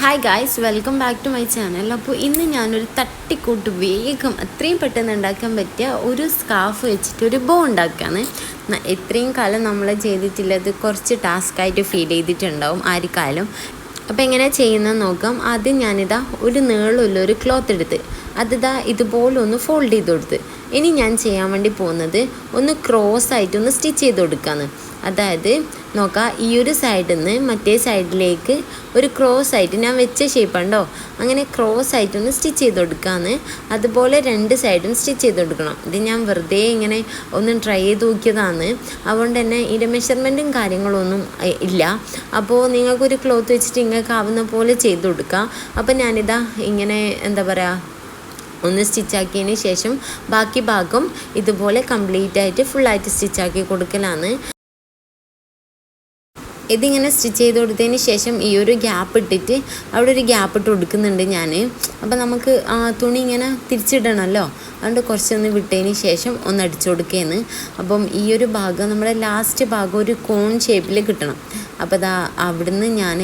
Hi guys, welcome back to my channel. അപ്പോൾ ഇന്ന് ഞാനൊരു തട്ടിക്കൂട്ട് വേഗം അത്രയും പെട്ടെന്ന് ഉണ്ടാക്കാൻ പറ്റിയ ഒരു സ്കാർഫ് വെച്ചിട്ട് ഒരു ബോ ഉണ്ടാക്കുകയാണ്. ഇത്രയും കാലം നമ്മൾ ചെയ്തിട്ടുള്ളത് കുറച്ച് ടാസ്ക്കായിട്ട് ഫീൽ ചെയ്തിട്ടുണ്ടാവും ആർക്കായാലും. അപ്പോൾ എങ്ങനെ ചെയ്യുന്നത് നോക്കാം. ആദ്യം ഞാനിതാ ഒരു നീളമുള്ള ഒരു ക്ലോത്ത് എടുത്ത് അതിതാ ഇതുപോലെ ഒന്ന് ഫോൾഡ് ചെയ്ത് കൊടുത്ത് ഇനി ഞാൻ ചെയ്യാൻ വേണ്ടി പോകുന്നത് ഒന്ന് ക്രോസ് ആയിട്ട് ഒന്ന് സ്റ്റിച്ച് ചെയ്ത് കൊടുക്കുകയാണ്. അതായത് നോക്കാം, ഈ ഒരു സൈഡിൽ നിന്ന് മറ്റേ സൈഡിലേക്ക് ഒരു ക്രോസ് ആയിട്ട് ഞാൻ വെച്ച ഷേപ്പുണ്ടോ അങ്ങനെ ക്രോസ് ആയിട്ടൊന്ന് സ്റ്റിച്ച് ചെയ്ത് കൊടുക്കുകയാണ്. അതുപോലെ രണ്ട് സൈഡും സ്റ്റിച്ച് ചെയ്ത് കൊടുക്കണം. ഇത് ഞാൻ വെറുതെ ഇങ്ങനെ ഒന്ന് ട്രൈ ചെയ്ത് നോക്കിയതാണ്. അതുകൊണ്ട് തന്നെ ഇതിൻ്റെ മെഷർമെൻറ്റും കാര്യങ്ങളൊന്നും ഇല്ല. അപ്പോൾ നിങ്ങൾക്കൊരു ക്ലോത്ത് വെച്ചിട്ട് നിങ്ങൾക്ക് ആവുന്ന പോലെ ചെയ്ത് കൊടുക്കുക. അപ്പോൾ ഞാനിതാ ഇങ്ങനെ എന്താ പറയുക ഒന്ന് സ്റ്റിച്ചാക്കിയതിന് ശേഷം ബാക്കി ഭാഗം ഇതുപോലെ കംപ്ലീറ്റ് ആയിട്ട് ഫുള്ളായിട്ട് സ്റ്റിച്ചാക്കി കൊടുക്കലാണ്. ഇതിങ്ങനെ സ്റ്റിച്ച് ചെയ്ത് കൊടുത്തതിന് ശേഷം ഈ ഒരു ഗ്യാപ്പ് ഇട്ടിട്ട് അവിടെ ഒരു ഗ്യാപ്പ് ഇട്ട് കൊടുക്കുന്നുണ്ട് ഞാൻ. അപ്പോൾ നമുക്ക് തുണി ഇങ്ങനെ തിരിച്ചിടണമല്ലോ, അതുകൊണ്ട് കുറച്ചൊന്ന് വിട്ടതിന് ശേഷം ഒന്ന് അടിച്ചു കൊടുക്കുകയെന്ന്. അപ്പം ഈ ഒരു ഭാഗം നമ്മുടെ ലാസ്റ്റ് ഭാഗം ഒരു കോൺ ഷേപ്പിൽ കിട്ടണം. അപ്പോൾ അവിടുന്ന് ഞാൻ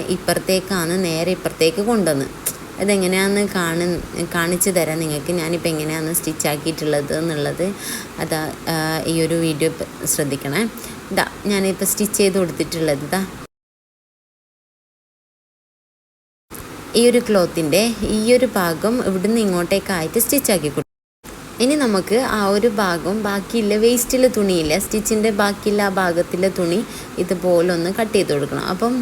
നേരെ ഇപ്പുറത്തേക്ക് കൊണ്ടുവന്ന് അതെങ്ങനെയാണെന്ന് കാണിച്ചു തരാം നിങ്ങൾക്ക്. ഞാനിപ്പോൾ എങ്ങനെയാണ് സ്റ്റിച്ച് ആക്കിയിട്ടുള്ളത് എന്നുള്ളത് ഈ ഒരു വീഡിയോ ശ്രദ്ധിക്കണേ. ഞാനിപ്പോൾ സ്റ്റിച്ച് ചെയ്ത് കൊടുത്തിട്ടുള്ളത് ഈ ഒരു ക്ലോത്തിൻ്റെ ഈ ഒരു ഭാഗം ഇവിടുന്ന് ഇങ്ങോട്ടേക്കായിട്ട് സ്റ്റിച്ചാക്കി കൊടുക്കും. ഇനി നമുക്ക് ആ ഒരു ഭാഗം ബാക്കിയില്ല വേസ്റ്റിലെ തുണിയില്ല, സ്റ്റിച്ചിൻ്റെ ബാക്കിയില്ല ആ ഭാഗത്തിലെ തുണി ഇതുപോലെ ഒന്ന് കട്ട് ചെയ്ത് കൊടുക്കണം. അപ്പം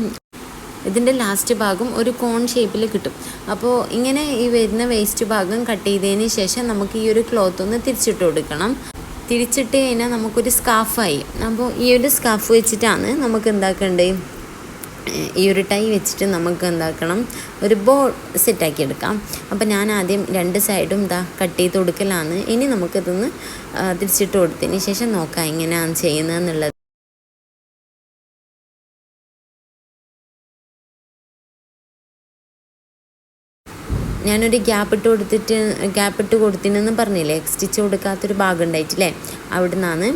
ഇതിൻ്റെ ലാസ്റ്റ് ഭാഗം ഒരു കോൺ ഷേപ്പിൽ കിട്ടും. അപ്പോൾ ഇങ്ങനെ ഈ വരുന്ന വേസ്റ്റ് ഭാഗം കട്ട് ചെയ്തതിന് ശേഷം നമുക്ക് ഈ ഒരു ക്ലോത്ത് ഒന്ന് തിരിച്ചിട്ട് കൊടുക്കണം. തിരിച്ചിട്ട് കഴിഞ്ഞാൽ നമുക്കൊരു സ്കാർഫായി. അപ്പോൾ ഈ ഒരു സ്കാർഫ് വെച്ചിട്ടാണ് നമുക്ക് എന്താക്കേണ്ടത്, ഈ ഒരു ടൈ വെച്ചിട്ട് നമുക്ക് എന്താക്കണം ഒരു ബോ സെറ്റാക്കി എടുക്കാം. അപ്പോൾ ഞാൻ ആദ്യം രണ്ട് സൈഡും കട്ട് ചെയ്ത് കൊടുക്കലാണ്. ഇനി നമുക്കിതൊന്ന് തിരിച്ചിട്ട് കൊടുത്തതിന് ശേഷം നോക്കാം എങ്ങനെയാണ് ചെയ്യുന്നതെന്നുള്ളത്. ഞാനൊരു ഗ്യാപ്പ് ഇട്ട് കൊടുത്തിനെന്ന് പറഞ്ഞില്ലേ, സ്റ്റിച്ച് കൊടുക്കാത്തൊരു ഭാഗം ഉണ്ടായിട്ടില്ലേ, അവിടെ നിന്നാണ്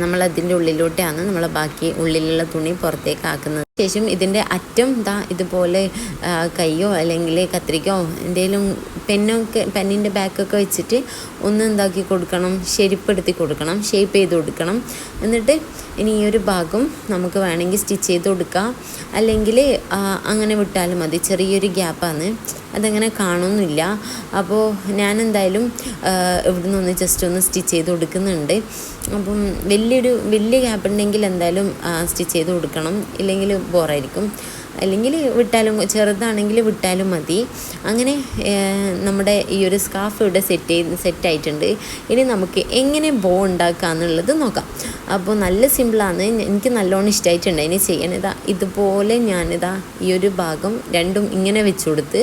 നമ്മളതിൻ്റെ ഉള്ളിലോട്ടാണ് നമ്മൾ ബാക്കി ഉള്ളിലുള്ള തുണി പുറത്തേക്ക് ആക്കുന്നത്. ശേഷം ഇതിൻ്റെ അറ്റം ഇതുപോലെ കയ്യോ അല്ലെങ്കിൽ കത്രിക്കോ എന്തെങ്കിലും പെന്നിൻ്റെ ബാക്കൊക്കെ വെച്ചിട്ട് ഒന്ന് എന്താക്കി കൊടുക്കണം, ഷേപ്പെടുത്തി കൊടുക്കണം, ഷേപ്പ് ചെയ്ത് കൊടുക്കണം. എന്നിട്ട് ഇനി ഈ ഒരു ഭാഗം നമുക്ക് വേണമെങ്കിൽ സ്റ്റിച്ച് ചെയ്ത് കൊടുക്കാം, അല്ലെങ്കിൽ അങ്ങനെ വിട്ടാലും മതി. ചെറിയൊരു ഗ്യാപ്പാണ്, അതങ്ങനെ കാണുന്നില്ല. അപ്പോൾ ഞാൻ എന്തായാലും ഇവിടുന്ന് ഒന്ന് ജസ്റ്റ് ഒന്ന് സ്റ്റിച്ച് ചെയ്ത് കൊടുക്കുന്നുണ്ട്. അപ്പം വലിയ ഗ്യാപ്പ് ഉണ്ടെങ്കിൽ എന്തായാലും സ്റ്റിച്ച് ചെയ്ത് കൊടുക്കണം, ഇല്ലെങ്കിൽ ബോറായിരിക്കും. അല്ലെങ്കിൽ വിട്ടാലും, ചെറുതാണെങ്കിൽ വിട്ടാലും മതി. അങ്ങനെ നമ്മുടെ ഈ ഒരു സ്കാർഫ് ഇവിടെ സെറ്റായിട്ടുണ്ട്. ഇനി നമുക്ക് എങ്ങനെ ബോ ഉണ്ടാക്കുക എന്നുള്ളത് നോക്കാം. അപ്പോൾ നല്ല സിമ്പിളാണ്, എനിക്ക് നല്ലോണം ഇഷ്ടമായിട്ടുണ്ട്. ഇനി ചെയ്യണതാ ഇതുപോലെ ഞാനിതാ ഈ ഒരു ഭാഗം രണ്ടും ഇങ്ങനെ വെച്ച് കൊടുത്ത്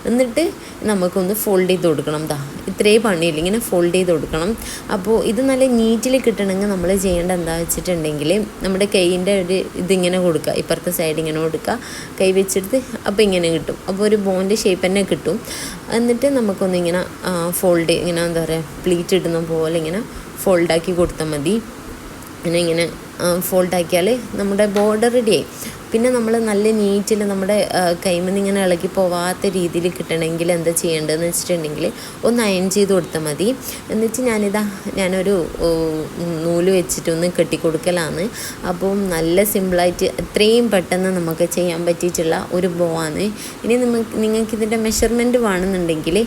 എന്നിട്ട് നമുക്കൊന്ന് ഫോൾഡ് ചെയ്ത് കൊടുക്കണം. ഇത്രേ പണിയില്ല, ഇങ്ങനെ ഫോൾഡ് ചെയ്ത് കൊടുക്കണം. അപ്പോൾ ഇത് നല്ല നീറ്റിൽ കിട്ടണമെങ്കിൽ നമ്മൾ ചെയ്യേണ്ട എന്താ വെച്ചിട്ടുണ്ടെങ്കിൽ നമ്മുടെ കൈയിൻ്റെ ഒരു ഇതിങ്ങനെ കൊടുക്കുക, ഇപ്പുറത്തെ സൈഡ് ഇങ്ങനെ കൊടുക്കുക, കൈ വെച്ചെടുത്ത് അപ്പോൾ ഇങ്ങനെ കിട്ടും. അപ്പോൾ ഒരു ബോൻ്റെ ഷേപ്പ് തന്നെ കിട്ടും. എന്നിട്ട് നമുക്കൊന്ന് ഇങ്ങനെ ഇങ്ങനെ എന്താ പറയുക പ്ലീറ്റ് ഇടുന്ന പോലെ ഇങ്ങനെ ഫോൾഡാക്കി കൊടുത്താൽ മതി. ഇങ്ങനെ ഫോൾഡാക്കിയാൽ നമ്മുടെ ബോർഡർ റെഡിയായി. പിന്നെ നമ്മൾ നല്ല നീറ്റിൽ നമ്മുടെ കൈമന്ന് ഇങ്ങനെ ഇളകി പോവാത്ത രീതിയിൽ കിട്ടണമെങ്കിൽ എന്താ ചെയ്യേണ്ടതെന്ന് വെച്ചിട്ടുണ്ടെങ്കിൽ ഒന്ന് അയൺ ചെയ്ത് കൊടുത്താൽ മതി. എന്നിട്ട് ഞാനൊരു നൂല് വെച്ചിട്ടൊന്ന് കെട്ടിക്കൊടുക്കലാണ്. അപ്പം നല്ല സിമ്പിളായിട്ട് എത്രയും പെട്ടെന്ന് നമുക്ക് ചെയ്യാൻ പറ്റിയിട്ടുള്ള ഒരു ബോ ആണ്. ഇനി നിങ്ങൾക്കിതിൻ്റെ മെഷർമെൻറ്റ് വേണമെന്നുണ്ടെങ്കിൽ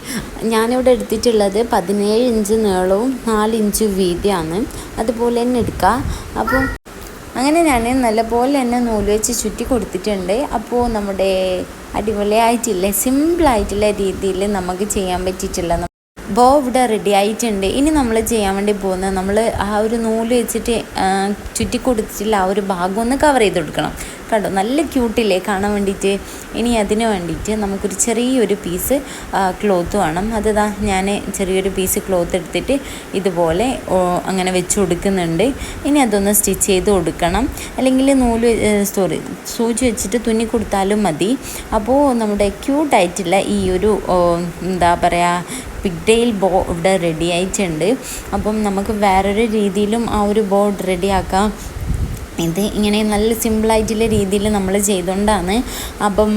ഞാനിവിടെ എടുത്തിട്ടുള്ളത് 17 ഇഞ്ച് നീളവും 4 ഇഞ്ച് വീതിയാണ്. അതുപോലെ തന്നെ എടുക്കുക. അപ്പോൾ അങ്ങനെ ഞാൻ നല്ലപോലെ തന്നെ നൂല് വെച്ച് ചുറ്റി കൊടുത്തിട്ടുണ്ട്. അപ്പോൾ നമ്മുടെ അടിപൊളിയായിട്ടില്ല സിമ്പിളായിട്ടുള്ള രീതിയിൽ നമുക്ക് ചെയ്യാൻ പറ്റിയിട്ടുള്ള ബോ ഇവിടെ റെഡി ആയിട്ടുണ്ട്. ഇനി നമ്മൾ ചെയ്യാൻ വേണ്ടി പോകുന്നത്, നമ്മൾ ആ ഒരു നൂല് വെച്ചിട്ട് ചുറ്റി കൊടുത്തിട്ടുള്ള ആ ഒരു ഭാഗം ഒന്ന് കവർ ചെയ്ത് കൊടുക്കണം. കണ്ടോ, നല്ല ക്യൂട്ടില്ലേ കാണാൻ വേണ്ടിയിട്ട്. ഇനി അതിന് വേണ്ടിയിട്ട് നമുക്കൊരു ചെറിയൊരു പീസ് ക്ലോത്ത് വേണം. ഞാൻ ചെറിയൊരു പീസ് ക്ലോത്ത് എടുത്തിട്ട് ഇതുപോലെ അങ്ങനെ വെച്ച് കൊടുക്കുന്നുണ്ട്. ഇനി അതൊന്ന് സ്റ്റിച്ച് ചെയ്ത് കൊടുക്കണം, അല്ലെങ്കിൽ സൂചി വെച്ചിട്ട് തുന്നി കൊടുത്താലും മതി. അപ്പോൾ നമ്മുടെ ക്യൂട്ടായിട്ടുള്ള ഈ ഒരു എന്താ പറയുക പിഗ്ടെയിൽ ബോ ഇവിടെ റെഡി ആയിട്ടുണ്ട്. അപ്പം നമുക്ക് വേറൊരു രീതിയിലും ആ ഒരു ബോ റെഡിയാക്കാം. ഇത് ഇങ്ങനെ നല്ല സിമ്പിളായിട്ടുള്ള രീതിയിൽ നമ്മൾ ചെയ്തുകൊണ്ടാണ്. അപ്പം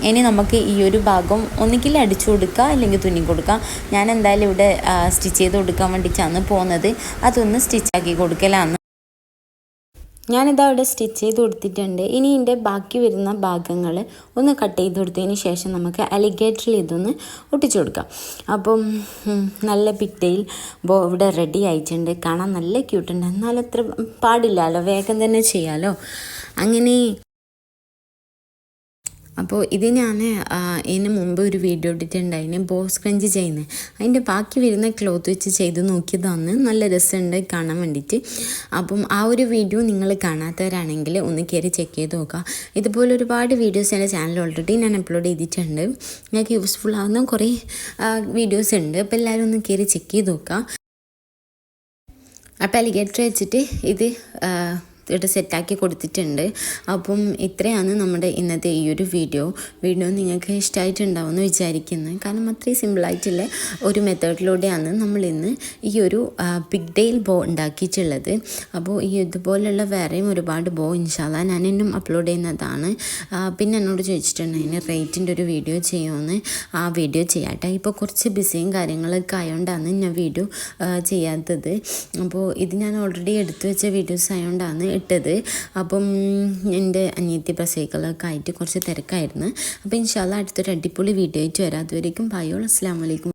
ഇനി നമുക്ക് ഈ ഒരു ഭാഗം ഒന്നുകിൽ അടിച്ചു കൊടുക്കുക അല്ലെങ്കിൽ തുന്നി കൊടുക്കുക. ഞാൻ എന്തായാലും ഇവിടെ സ്റ്റിച്ച് ചെയ്ത് കൊടുക്കാൻ വേണ്ടിയിട്ടാണ് പോകുന്നത്. അതൊന്ന് സ്റ്റിച്ചാക്കി കൊടുക്കലാണ്. ഞാനിത് അവിടെ സ്റ്റിച്ച് ചെയ്ത് കൊടുത്തിട്ടുണ്ട്. ഇനി ഇതിൻ്റെ ബാക്കി വരുന്ന ഭാഗങ്ങൾ ഒന്ന് കട്ട് ചെയ്ത് കൊടുത്തതിന് ശേഷം നമുക്ക് അലിഗേറ്ററിൽ ഇതൊന്ന് ഒട്ടിച്ചു കൊടുക്കാം. അപ്പം നല്ല പിക്ടയിൽ ഇവിടെ റെഡി ആയിട്ടുണ്ട്. കാണാൻ നല്ല ക്യൂട്ടുണ്ട്. എന്നാൽ അത്ര പാടില്ലല്ലോ, വേഗം തന്നെ ചെയ്യാമല്ലോ. അങ്ങനെ അപ്പോൾ ഇത് ഞാൻ ഇതിന് മുമ്പ് ഒരു വീഡിയോ ഇട്ടിട്ടുണ്ടായിന് ബോസ് ക്രഞ്ച് ചെയ്യുന്നത്. അതിൻ്റെ ബാക്കി വരുന്ന ക്ലോത്ത് വെച്ച് ചെയ്ത് നോക്കിയതാണ്. നല്ല രസമുണ്ട് കാണാൻ വേണ്ടിയിട്ട്. അപ്പം ആ ഒരു വീഡിയോ നിങ്ങൾ കാണാത്തവരാണെങ്കിൽ ഒന്ന് കയറി ചെക്ക് ചെയ്ത് നോക്കുക. ഇതുപോലെ ഒരുപാട് വീഡിയോസ് എൻ്റെ ചാനൽ ഓൾറെഡി ഞാൻ അപ്ലോഡ് ചെയ്തിട്ടുണ്ട്. നിങ്ങൾക്ക് യൂസ്ഫുൾ ആവുന്ന കുറേ വീഡിയോസ് ഉണ്ട്. അപ്പോൾ എല്ലാവരും ഒന്ന് കയറി ചെക്ക് ചെയ്ത് നോക്കുക. അപ്പോൾ അലിഗേറ്റർ വെച്ചിട്ട് ഇത് ഇവിടെ സെറ്റാക്കി കൊടുത്തിട്ടുണ്ട്. അപ്പം ഇത്രയാണ് നമ്മുടെ ഇന്നത്തെ ഈ ഒരു വീഡിയോ നിങ്ങൾക്ക് ഇഷ്ടമായിട്ടുണ്ടാവുമെന്ന് വിചാരിക്കുന്നു. കാരണം അത്രയും സിമ്പിളായിട്ടുള്ള ഒരു മെത്തേഡിലൂടെയാണ് നമ്മളിന്ന് ഈ ഒരു പിഗ്ഡെയിൽ ബോ ഉണ്ടാക്കിയിട്ടുള്ളത്. അപ്പോൾ ഈ ഇതുപോലുള്ള വേറെയും ഒരുപാട് ബോ ഇൻഷാല്ലാ ഞാൻ എന്നും അപ്ലോഡ് ചെയ്യുന്നതാണ്. പിന്നെ എന്നോട് ചോദിച്ചിട്ടുണ്ട് അതിന് റേറ്റിൻ്റെ ഒരു വീഡിയോ ചെയ്യുമെന്ന്. ആ വീഡിയോ ചെയ്യാട്ടെ. ഇപ്പോൾ കുറച്ച് ബിസിയും കാര്യങ്ങളൊക്കെ ആയതുകൊണ്ടാണ് ഞാൻ വീഡിയോ ചെയ്യാത്തത്. അപ്പോൾ ഇത് ഞാൻ ഓൾറെഡി എടുത്തു വെച്ച വീഡിയോസ് ആയതുകൊണ്ടാണ് ഇട്ടത്. അപ്പം എൻ്റെ അനിയത്തി പ്രസവിക്കലൊക്കെ ആയിട്ട് കുറച്ച് തിരക്കായിരുന്നു. അപ്പോൾ ഇൻഷാല്ലാ അടുത്തൊരു അടിപൊളി വീഡിയോ ആയിട്ട് വരാം. അതുവരേക്കും ബൈ ഓൾ, അസ്സലാമു അലൈക്കും.